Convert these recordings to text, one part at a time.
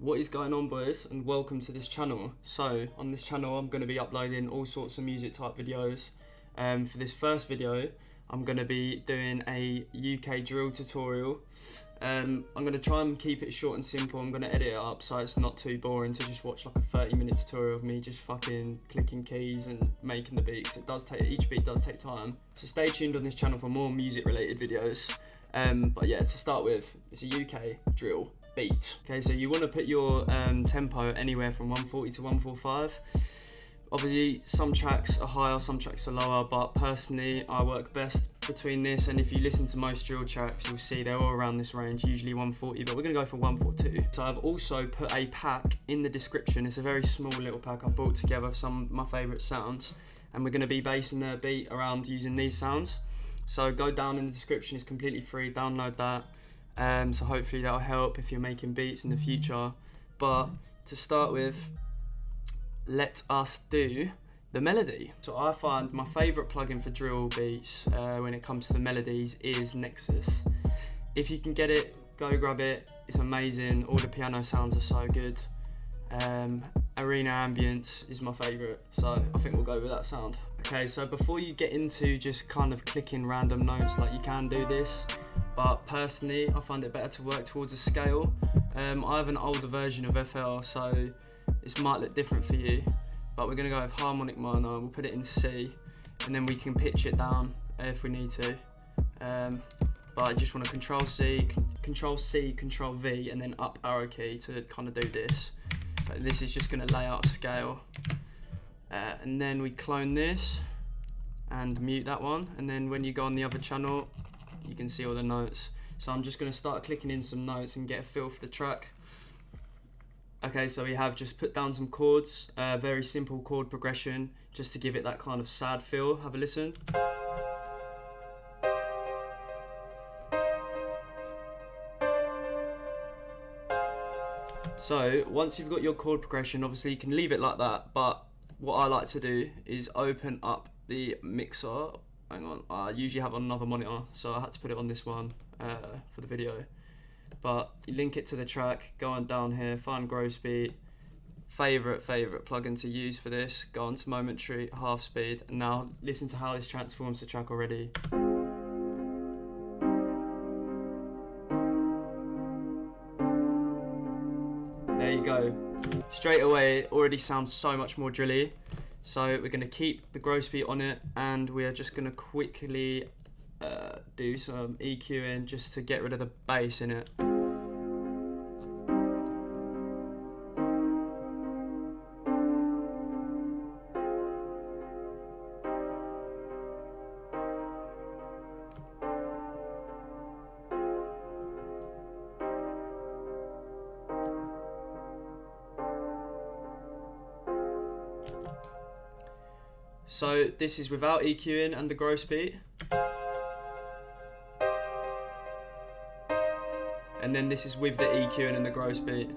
What is going on, boys, and welcome to this channel. So on this channel I'm going to be uploading all sorts of music type videos. For this first video I'm going to be doing a UK drill tutorial. I'm going to try and keep it short and simple. I'm going to edit it up so it's not too boring to just watch like a 30-minute tutorial of me just fucking clicking keys and making the beats. Each beat does take time, so stay tuned on this channel for more music related videos. But yeah, to start with, it's a UK drill beat. Okay, so you want to put your tempo anywhere from 140 to 145. Obviously some tracks are higher, some tracks are lower, but personally I work best between this, and if you listen to most drill tracks you'll see they're all around this range, usually 140, but we're going to go for 142. So I've also put a pack in the description. It's a very small little pack. I've brought together some of my favourite sounds, and we're going to be basing the beat around using these sounds. So go down in the description, it's completely free, download that. So hopefully that'll help if you're making beats in the future. But to start with, let us do the melody. So I find my favourite plugin for drill beats when it comes to the melodies is Nexus. If you can get it, go grab it, it's amazing. All the piano sounds are so good. Arena Ambience is my favourite, so I think we'll go with that sound. Okay, so before you get into just kind of clicking random notes, like you can do this, but personally I find it better to work towards a scale. I have an older version of FL, so this might look different for you, but we're going to go with harmonic minor. We'll put it in C, and then we can pitch it down if we need to. But I just want to control C, control V, and then up arrow key to kind of do this. But this is just going to lay out a scale. And then we clone this and mute that one, and then when you go on the other channel you can see all the notes. So I'm just going to start clicking in some notes and get a feel for the track. Okay, so we have just put down some chords, very simple chord progression, just to give it that kind of sad feel. Have a listen. So once you've got your chord progression, obviously you can leave it like that, but what I like to do is open up the mixer. Hang on, I usually have on another monitor, so I had to put it on this one for the video. But you link it to the track, go on down here, find gross beat. Favorite plugin to use for this, go on to momentary, half speed, and now listen to how this transforms the track already. There you go. Straight away it already sounds so much more drilly. So we're going to keep the gross beat on it, and we are just going to quickly do some EQing just to get rid of the bass in it. So this is without EQing and the gross beat. And then this is with the EQing and the gross beat.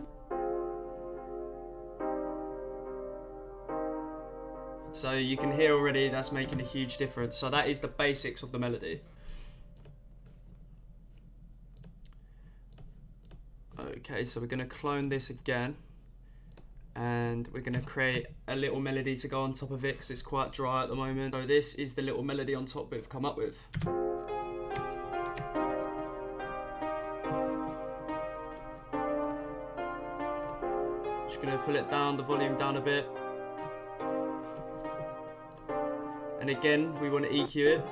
So you can hear already that's making a huge difference. So that is the basics of the melody. Okay, so we're going to clone this again. And we're going to create a little melody to go on top of it because it's quite dry at the moment. So this is the little melody on top we've come up with. Just going to pull it down, the volume down a bit. And again, we want to EQ it.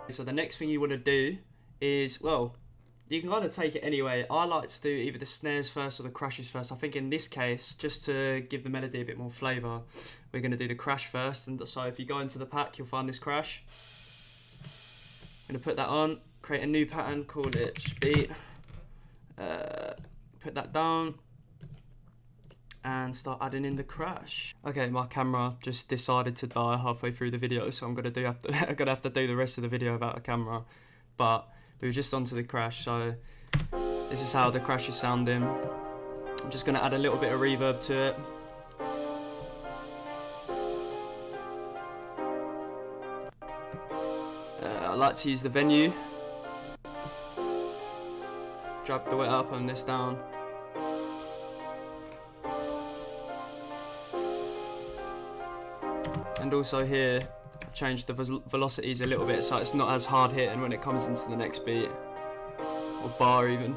So the next thing you want to do is, well, you can kind of take it anyway. I like to do either the snares first or the crashes first. I think in this case, just to give the melody a bit more flavour, we're going to do the crash first. And so if you go into the pack, you'll find this crash. I'm going to put that on, create a new pattern, call it beat. Put that down. and start adding in the crash. Okay, my camera just decided to die halfway through the video, so I'm gonna have to do the rest of the video without a camera. But we were just onto the crash, so this is how the crash is sounding. I'm just gonna add a little bit of reverb to it. I like to use the venue. Drag the wet up and this down. And also here, I've changed the velocities a little bit so it's not as hard hitting when it comes into the next beat, or bar even.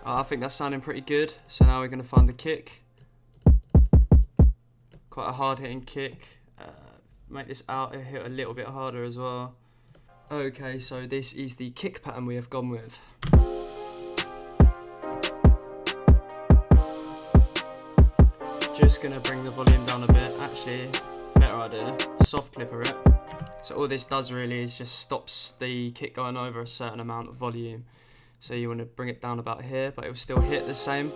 I think that's sounding pretty good, so now we're going to find the kick. Quite a hard hitting kick. Make this out hit a little bit harder as well. Okay, so this is the kick pattern we have gone with. Just gonna bring the volume down a bit. Actually, better idea, soft clipper it. So all this does really is just stops the kick going over a certain amount of volume. So you want to bring it down about here, but it will still hit the same.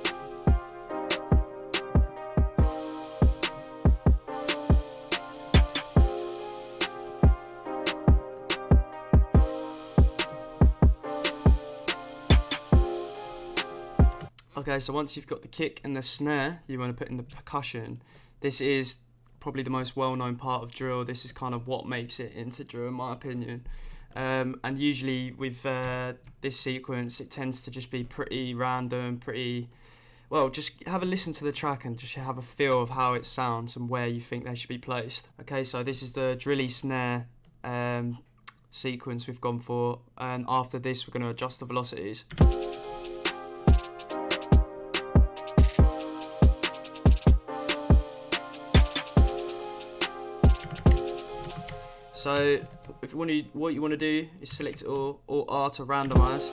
Okay, so once you've got the kick and the snare, you want to put in the percussion. This is probably the most well-known part of drill. This is kind of what makes it into drill, in my opinion. And usually with this sequence, it tends to just be pretty random, pretty, well, just have a listen to the track and just have a feel of how it sounds and where you think they should be placed. Okay, so this is the drilly snare sequence we've gone for, and after this we're going to adjust the velocities. So if you want to, what you want to do is select it all, or R to randomize.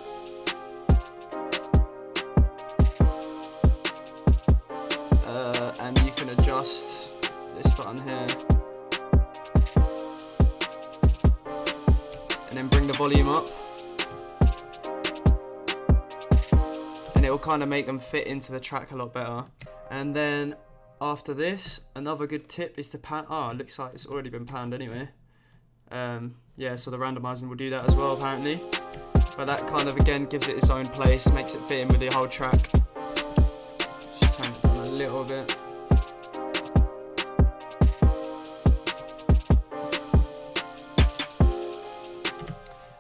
And you can adjust this button here. And then bring the volume up. And it will kind of make them fit into the track a lot better. And then after this, another good tip is to pan. Oh, it looks like it's already been panned anyway. Yeah, so the randomizing will do that as well apparently, but that kind of again gives it its own place, makes it fit in with the whole track. Just turn it down a little bit.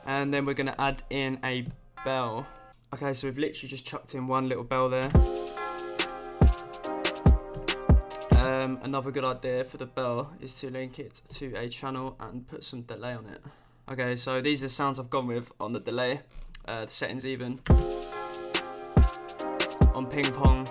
And then we're going to add in a bell. Okay, so we've literally just chucked in one little bell there. Another good idea for the bell is to link it to a channel and put some delay on it. Okay, so these are the sounds I've gone with on the delay. The settings even. On ping pong.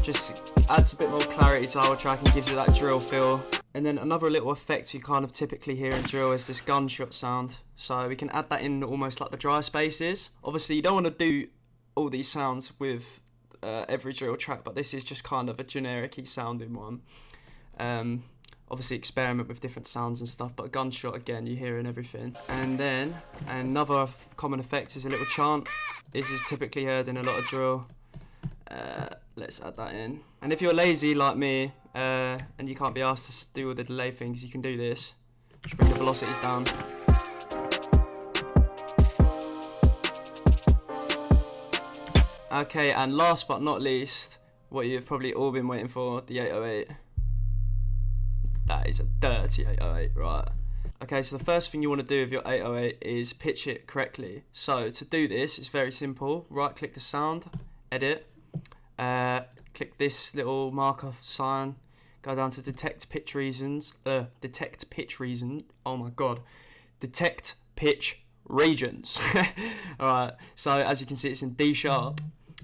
Just adds a bit more clarity to our track and gives it that drill feel. And then another little effect you kind of typically hear in drill is this gunshot sound. So we can add that in almost like the dry spaces. Obviously you don't want to do all these sounds with every drill track, but this is just kind of a generic-y sounding one. Obviously experiment with different sounds and stuff, but a gunshot again you hear in everything. And then another common effect is a little chant. This is typically heard in a lot of drill. Let's add that in. And if you're lazy like me and you can't be asked to do all the delay things, you can do this. Just bring the velocities down. Okay, and last but not least, what you've probably all been waiting for, the 808. That is a dirty 808, right? Okay, so the first thing you want to do with your 808 is pitch it correctly. So to do this, it's very simple. Right click the sound, edit, click this little marker sign, go down to detect pitch regions, oh my god, detect pitch regions. Alright, so as you can see it's in D sharp.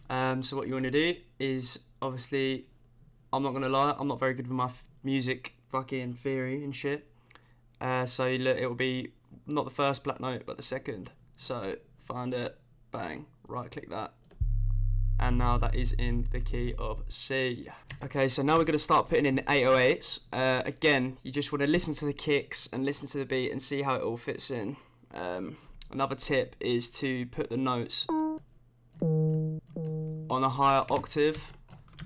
So what you want to do is, obviously, I'm not going to lie, I'm not very good with my music fucking theory and shit. So it will be not the first black note, but the second. So find it, bang, right click that, and now that is in the key of C. Okay, so now we're going to start putting in the 808s. Again, you just want to listen to the kicks and listen to the beat and see how it all fits in. Another tip is to put the notes on a higher octave,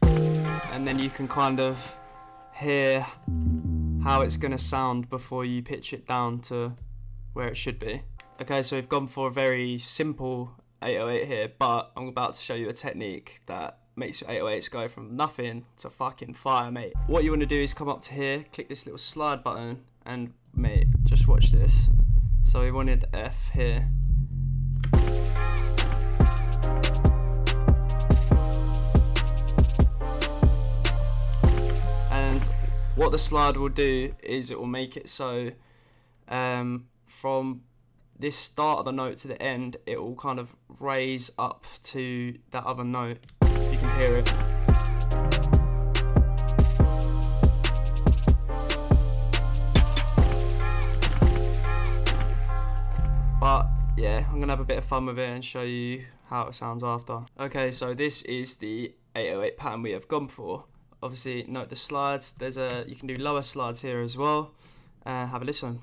and then you can kind of hear how it's going to sound before you pitch it down to where it should be. Okay, so we've gone for a very simple 808 here, but I'm about to show you a technique that makes your 808s go from nothing to fucking fire, mate. What you want to do is come up to here, click this little slide button, and mate, just watch this. So we wanted F here. And what the slide will do is it will make it so from this start of the note to the end, it will kind of raise up to that other note, if you can hear it. But yeah, I'm gonna have a bit of fun with it and show you how it sounds after. Okay, so this is the 808 pattern we have gone for. Obviously, note the slides. You can do lower slides here as well. Have a listen.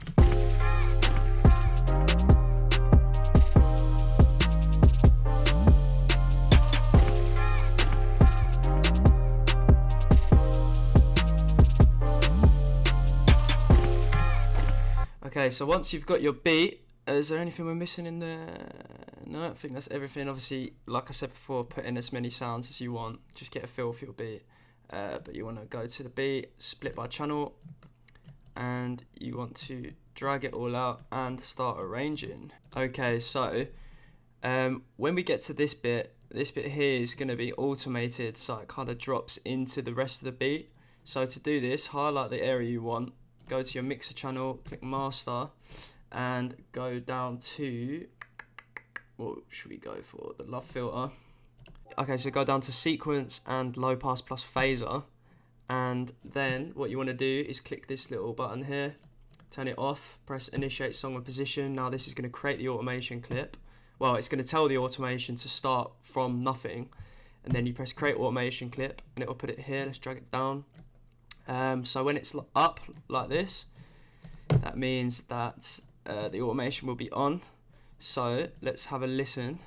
Okay, so once you've got your beat, is there anything we're missing in there? No, I think that's everything. Obviously, like I said before, put in as many sounds as you want. Just get a feel for your beat. But you want to go to the beat, split by channel, and you want to drag it all out and start arranging. Okay, so when we get to this bit here is going to be automated, so it kind of drops into the rest of the beat. So to do this, highlight the area you want, go to your mixer channel, click master, and go down to, what should we go for? The love filter. Okay, so go down to sequence and low pass plus phaser, and then what you want to do is click this little button here, turn it off, press initiate song and position. Now this is going to create the automation clip. Well, it's going to tell the automation to start from nothing, and then you press create automation clip and it will put it here. Let's drag it down. So when it's up like this, that means that the automation will be on. So let's have a listen.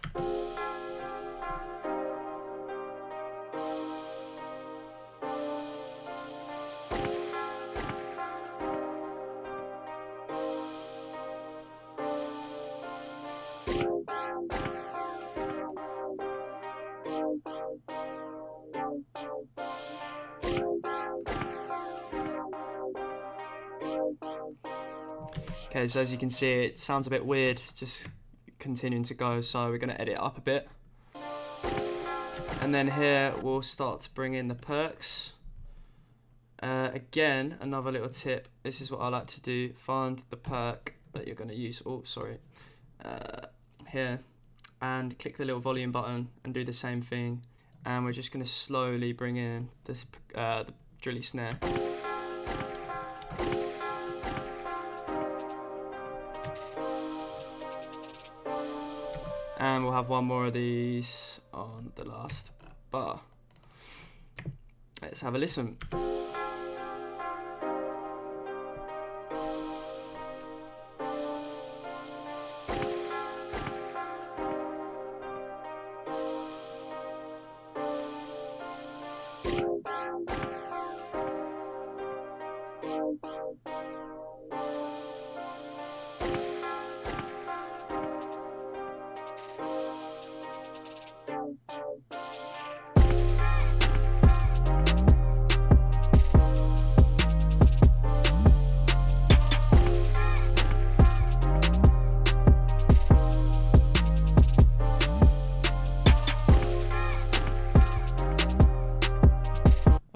Okay, so as you can see, it sounds a bit weird just continuing to go, so we're going to edit it up a bit. And then here we'll start to bring in the perks. Again, another little tip, this is what I like to do, find the perk that you're going to use, here, and click the little volume button and do the same thing. And we're just going to slowly bring in this the drilly snare. And we'll have one more of these on the last bar. Let's have a listen.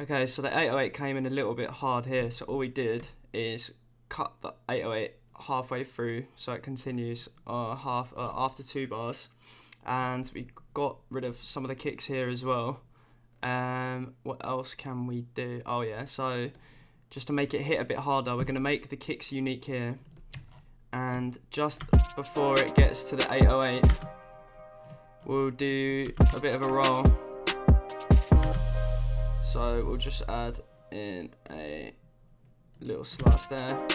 Okay, so the 808 came in a little bit hard here, so all we did is cut the 808 halfway through so it continues after 2 bars, and we got rid of some of the kicks here as well. What else can we do? Oh yeah, so just to make it hit a bit harder, we're going to make the kicks unique here, and just before it gets to the 808 we'll do a bit of a roll. So we'll just add in a little slice there.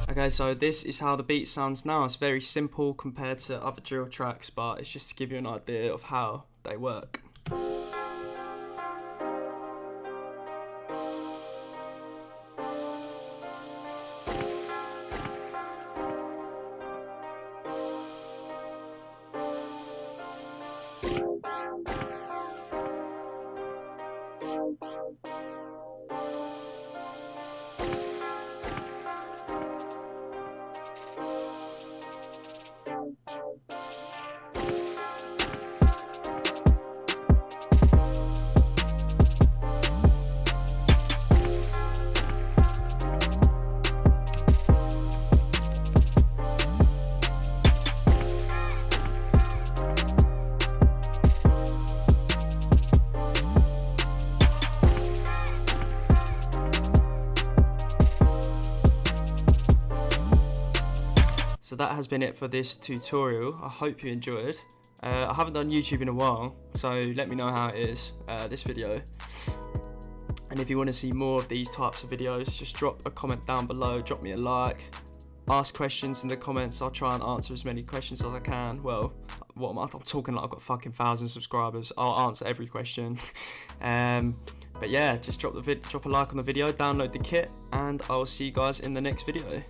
Okay, so this is how the beat sounds now. It's very simple compared to other drill tracks, but it's just to give you an idea of how they work. So that has been it for this tutorial. I hope you enjoyed. I haven't done YouTube in a while, so let me know how it is, this video. And if you want to see more of these types of videos, just drop a comment down below, drop me a like, ask questions in the comments. I'll try and answer as many questions as I can. Well, I'm talking like I've got fucking 1,000 subscribers. I'll answer every question. But yeah, just drop a like on the video, download the kit, and I'll see you guys in the next video.